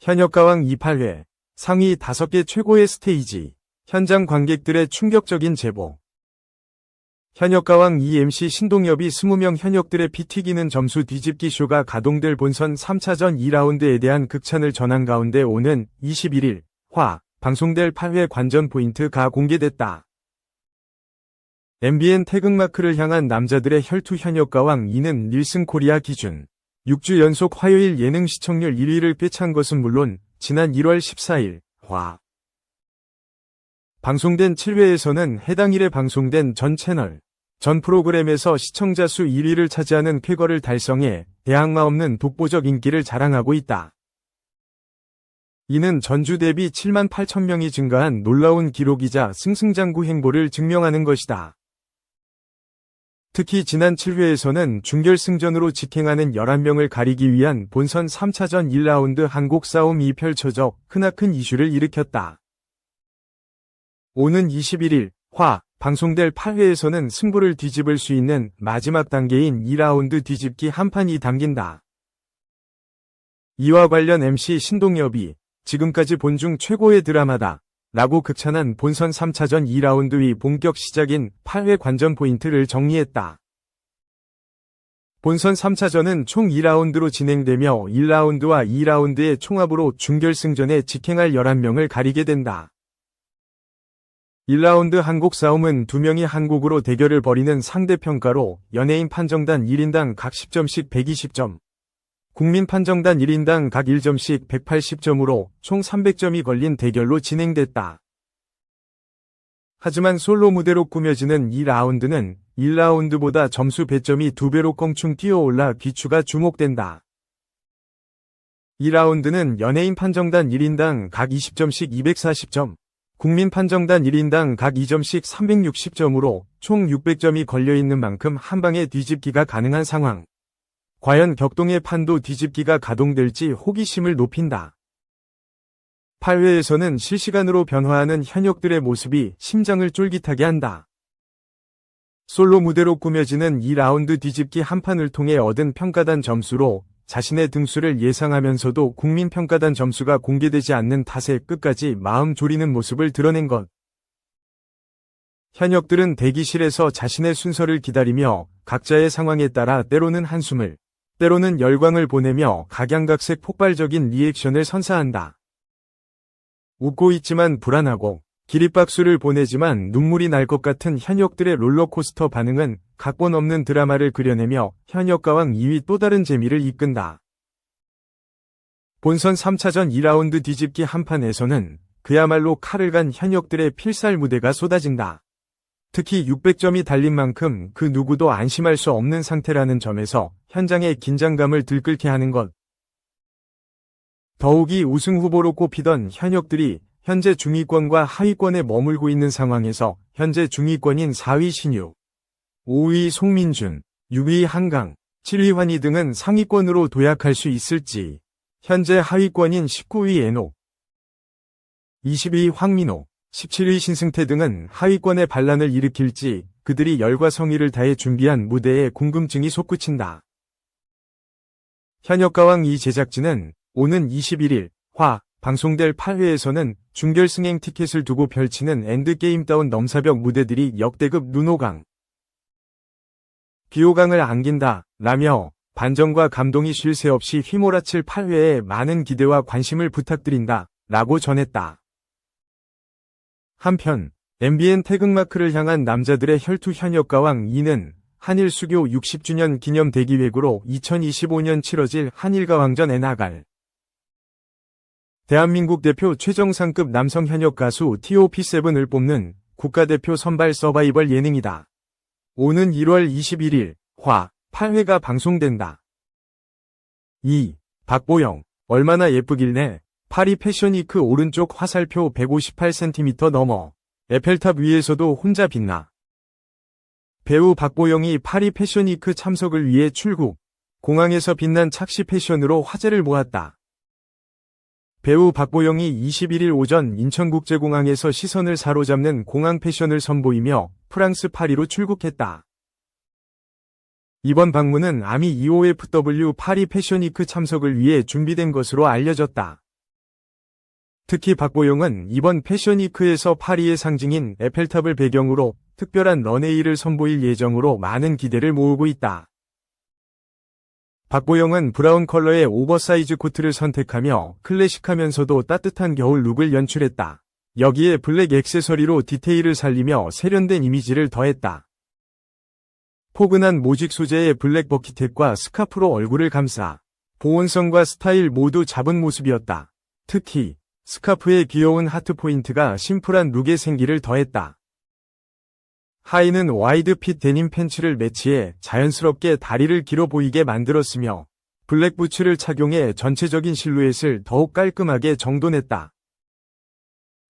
현역가왕 28회, 상위 5개 최고의 스테이지, 현장 관객들의 충격적인 제보. 현역가왕 2MC 신동엽이 20명 현역들의 피 튀기는 점수 뒤집기 쇼가 가동될 본선 3차전 2라운드에 대한 극찬을 전한 가운데 오는 21일, 방송될 8회 관전 포인트가 공개됐다. MBN 태극마크를 향한 남자들의 혈투 현역가왕 2는 닐슨 코리아 기준 6주 연속 화요일 예능 시청률 1위를 꿰찬 것은 물론 지난 1월 14일 방송된 7회에서는 해당 일에 방송된 전 채널, 전 프로그램에서 시청자 수 1위를 차지하는 쾌거를 달성해 대항마 없는 독보적 인기를 자랑하고 있다. 이는 전주 대비 7만 8천 명이 증가한 놀라운 기록이자 승승장구 행보를 증명하는 것이다. 특히 지난 7회에서는 준결승전으로 직행하는 11명을 가리기 위한 본선 3차전 1라운드 한곡 싸움이 펼쳐져 크나큰 이슈를 일으켰다. 오는 21일, 방송될 8회에서는 승부를 뒤집을 수 있는 마지막 단계인 2라운드 뒤집기 한판이 담긴다. 이와 관련 MC 신동엽이 지금까지 본 중 최고의 드라마다 라고 극찬한 본선 3차전 2라운드의 본격 시작인 8회 관전 포인트를 정리했다. 본선 3차전은 총 2라운드로 진행되며 1라운드와 2라운드의 총합으로 준결승전에 직행할 11명을 가리게 된다. 1라운드 한곡 싸움은 2명이 한곡으로 대결을 벌이는 상대평가로 연예인 판정단 1인당 각 10점씩 120점, 국민 판정단 1인당 각 1점씩 180점으로 총 300점이 걸린 대결로 진행됐다. 하지만 솔로 무대로 꾸며지는 2라운드는 1라운드보다 점수 배점이 2배로 껑충 뛰어올라 귀추가 주목된다. 2라운드는 연예인 판정단 1인당 각 20점씩 240점, 국민 판정단 1인당 각 2점씩 360점으로 총 600점이 걸려있는 만큼 한방에 뒤집기가 가능한 상황. 과연 격동의 판도 뒤집기가 가동될지 호기심을 높인다. 8회에서는 실시간으로 변화하는 현역들의 모습이 심장을 쫄깃하게 한다. 솔로 무대로 꾸며지는 2라운드 뒤집기 한판을 통해 얻은 평가단 점수로 자신의 등수를 예상하면서도 국민평가단 점수가 공개되지 않는 탓에 끝까지 마음 졸이는 모습을 드러낸 것. 현역들은 대기실에서 자신의 순서를 기다리며 각자의 상황에 따라 때로는 한숨을, 때로는 열광을 보내며 각양각색 폭발적인 리액션을 선사한다. 웃고 있지만 불안하고 기립박수를 보내지만 눈물이 날 것 같은 현역들의 롤러코스터 반응은 각본 없는 드라마를 그려내며 현역가왕 2위 또 다른 재미를 이끈다. 본선 3차전 2라운드 뒤집기 한판에서는 그야말로 칼을 간 현역들의 필살 무대가 쏟아진다. 특히 600점이 달린 만큼 그 누구도 안심할 수 없는 상태라는 점에서 현장의 긴장감을 들끓게 하는 것. 더욱이 우승 후보로 꼽히던 현역들이 현재 중위권과 하위권에 머물고 있는 상황에서 현재 중위권인 4위 신유, 5위 송민준, 6위 한강, 7위 환희 등은 상위권으로 도약할 수 있을지, 현재 하위권인 19위 애녹, 20위 황민호, 17위 신승태 등은 하위권의 반란을 일으킬지 그들이 열과 성의를 다해 준비한 무대에 궁금증이 솟구친다. 현역가왕 2 제작진은 오는 21일 방송될 8회에서는 준결승행 티켓을 두고 펼치는 엔드게임다운 넘사벽 무대들이 역대급 눈호강, 비호강을 안긴다 라며 반전과 감동이 쉴 새 없이 휘몰아칠 8회에 많은 기대와 관심을 부탁드린다 라고 전했다. 한편 MBN 태극마크를 향한 남자들의 혈투 현역가왕 2는 한일 수교 60주년 기념 대기획으로 2025년 치러질 한일가왕전에 나갈 대한민국 대표 최정상급 남성 현역 가수 TOP7을 뽑는 국가대표 선발 서바이벌 예능이다. 오는 1월 21일 8회가 방송된다. 2. 박보영 얼마나 예쁘길래 파리 패션위크 오른쪽 화살표 158cm 넘어 에펠탑 위에서도 혼자 빛나. 배우 박보영이 파리 패션위크 참석을 위해 출국, 공항에서 빛난 착시 패션으로 화제를 모았다. 배우 박보영이 21일 오전 인천국제공항에서 시선을 사로잡는 공항 패션을 선보이며 프랑스 파리로 출국했다. 이번 방문은 아미 EOFW 파리 패션위크 참석을 위해 준비된 것으로 알려졌다. 특히 박보영은 이번 패션위크에서 파리의 상징인 에펠탑을 배경으로 특별한 런웨이를 선보일 예정으로 많은 기대를 모으고 있다. 박보영은 브라운 컬러의 오버사이즈 코트를 선택하며 클래식하면서도 따뜻한 겨울 룩을 연출했다. 여기에 블랙 액세서리로 디테일을 살리며 세련된 이미지를 더했다. 포근한 모직 소재의 블랙 버킷햇과 스카프로 얼굴을 감싸 보온성과 스타일 모두 잡은 모습이었다. 특히 스카프의 귀여운 하트 포인트가 심플한 룩의 생기를 더했다. 하의는 와이드 핏 데님 팬츠를 매치해 자연스럽게 다리를 길어 보이게 만들었으며 블랙 부츠를 착용해 전체적인 실루엣을 더욱 깔끔하게 정돈했다.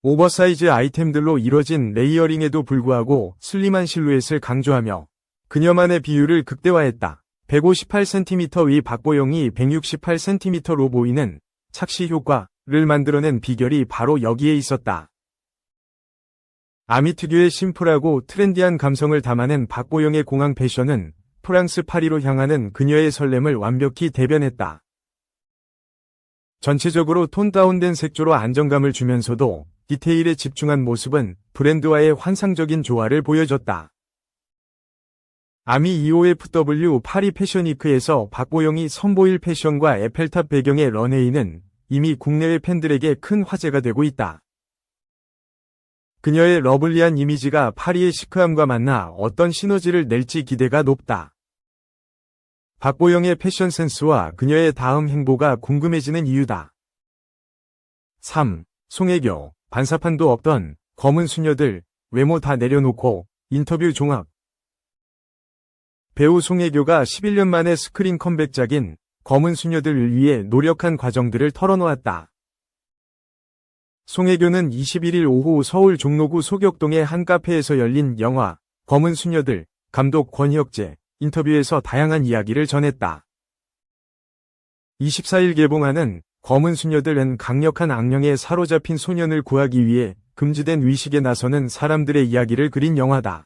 오버사이즈 아이템들로 이뤄진 레이어링에도 불구하고 슬림한 실루엣을 강조하며 그녀만의 비율을 극대화했다. 158cm 위 박보영이 168cm로 보이는 착시 효과를 만들어낸 비결이 바로 여기에 있었다. 아미 특유의 심플하고 트렌디한 감성을 담아낸 박보영의 공항 패션은 프랑스 파리로 향하는 그녀의 설렘을 완벽히 대변했다. 전체적으로 톤 다운된 색조로 안정감을 주면서도 디테일에 집중한 모습은 브랜드와의 환상적인 조화를 보여줬다. 아미 EOFW 파리 패션위크에서 박보영이 선보일 패션과 에펠탑 배경의 런웨이는 이미 국내외 팬들에게 큰 화제가 되고 있다. 그녀의 러블리한 이미지가 파리의 시크함과 만나 어떤 시너지를 낼지 기대가 높다. 박보영의 패션 센스와 그녀의 다음 행보가 궁금해지는 이유다. 3. 송혜교, 반사판도 없던 검은 수녀들, 외모 다 내려놓고 인터뷰 종합. 배우 송혜교가 11년 만에 스크린 컴백작인 검은 수녀들을 위해 노력한 과정들을 털어놓았다. 송혜교는 21일 오후 서울 종로구 소격동의 한 카페에서 열린 영화 검은 수녀들 감독 권혁재 인터뷰에서 다양한 이야기를 전했다. 24일 개봉하는 검은 수녀들은 강력한 악령에 사로잡힌 소년을 구하기 위해 금지된 위식에 나서는 사람들의 이야기를 그린 영화다.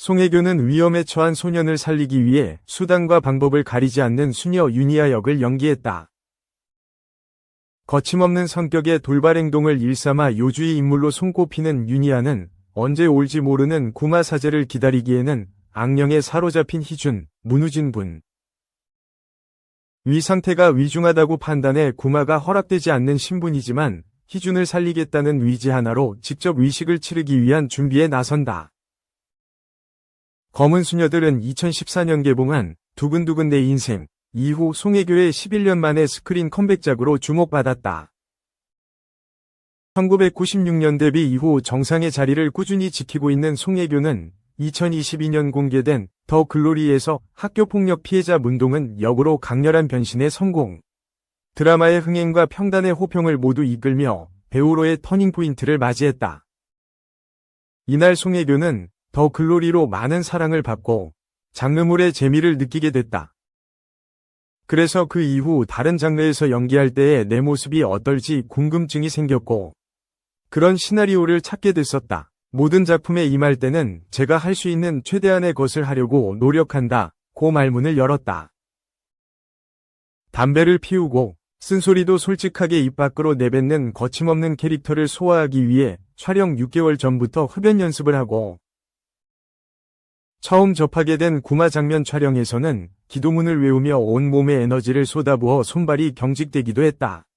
송혜교는 위험에 처한 소년을 살리기 위해 수단과 방법을 가리지 않는 수녀 윤희아 역을 연기했다. 거침없는 성격의 돌발 행동을 일삼아 요주의 인물로 손꼽히는 윤희아는 언제 올지 모르는 구마 사제를 기다리기에는 악령에 사로잡힌 희준, 문우진 분. 위 상태가 위중하다고 판단해 구마가 허락되지 않는 신분이지만 희준을 살리겠다는 의지 하나로 직접 위식을 치르기 위한 준비에 나선다. 검은 수녀들은 2014년 개봉한 두근두근 내 인생 이후 송혜교의 11년 만에 스크린 컴백작으로 주목받았다. 1996년 데뷔 이후 정상의 자리를 꾸준히 지키고 있는 송혜교는 2022년 공개된 더 글로리에서 학교폭력 피해자 문동은 역으로 강렬한 변신에 성공. 드라마의 흥행과 평단의 호평을 모두 이끌며 배우로의 터닝포인트를 맞이했다. 이날 송혜교는 더 글로리로 많은 사랑을 받고 장르물의 재미를 느끼게 됐다. 그래서 그 이후 다른 장르에서 연기할 때의 내 모습이 어떨지 궁금증이 생겼고 그런 시나리오를 찾게 됐었다. 모든 작품에 임할 때는 제가 할 수 있는 최대한의 것을 하려고 노력한다. 고 말문을 열었다. 담배를 피우고 쓴소리도 솔직하게 입 밖으로 내뱉는 거침없는 캐릭터를 소화하기 위해 촬영 6개월 전부터 흡연 연습을 하고 처음 접하게 된 구마 장면 촬영에서는 기도문을 외우며 온몸에 에너지를 쏟아부어 손발이 경직되기도 했다.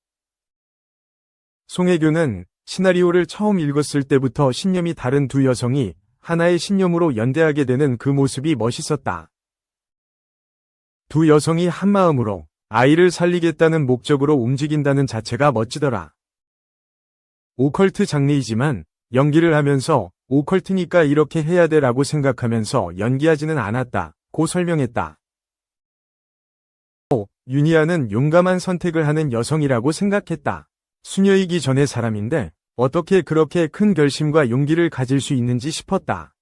송혜교는 시나리오를 처음 읽었을 때부터 신념이 다른 두 여성이 하나의 신념으로 연대하게 되는 그 모습이 멋있었다. 두 여성이 한마음으로 아이를 살리겠다는 목적으로 움직인다는 자체가 멋지더라. 오컬트 장르이지만 연기를 하면서 오컬트니까 이렇게 해야 돼 라고 생각하면서 연기하지는 않았다. 고 설명했다. 윤희아는 용감한 선택을 하는 여성이라고 생각했다. 수녀이기 전의 사람인데 어떻게 그렇게 큰 결심과 용기를 가질 수 있는지 싶었다.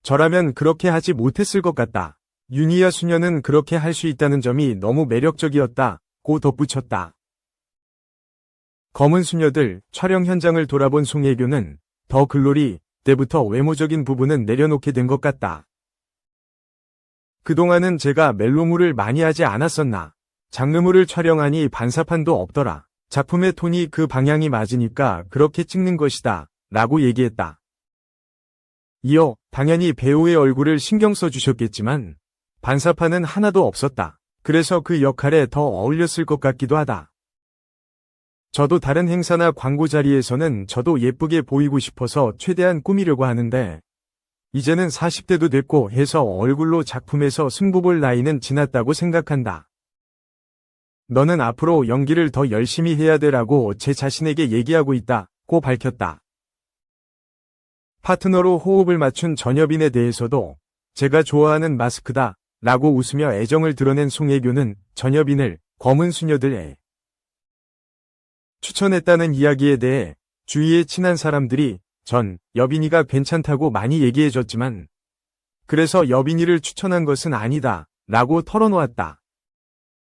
저라면 그렇게 하지 못했을 것 같다. 윤희아 수녀는 그렇게 할 수 있다는 점이 너무 매력적이었다. 고 덧붙였다. 검은 수녀들 촬영 현장을 돌아본 송혜교는 더 글로리 때부터 외모적인 부분은 내려놓게 된 것 같다. 그동안은 제가 멜로물을 많이 하지 않았었나. 장르물을 촬영하니 반사판도 없더라. 작품의 톤이 그 방향이 맞으니까 그렇게 찍는 것이다 라고 얘기했다. 이어 당연히 배우의 얼굴을 신경 써주셨겠지만 반사판은 하나도 없었다. 그래서 그 역할에 더 어울렸을 것 같기도 하다. 저도 다른 행사나 광고 자리에서는 저도 예쁘게 보이고 싶어서 최대한 꾸미려고 하는데 이제는 40대도 됐고 해서 얼굴로 작품에서 승부 볼 나이는 지났다고 생각한다. 너는 앞으로 연기를 더 열심히 해야 돼라고 제 자신에게 얘기하고 있다고 밝혔다. 파트너로 호흡을 맞춘 전여빈에 대해서도 제가 좋아하는 마스크다 라고 웃으며 애정을 드러낸 송혜교는 전여빈을 검은 수녀들에 추천했다는 이야기에 대해 주위의 친한 사람들이 여빈이가 괜찮다고 많이 얘기해줬지만 그래서 여빈이를 추천한 것은 아니다 라고 털어놓았다.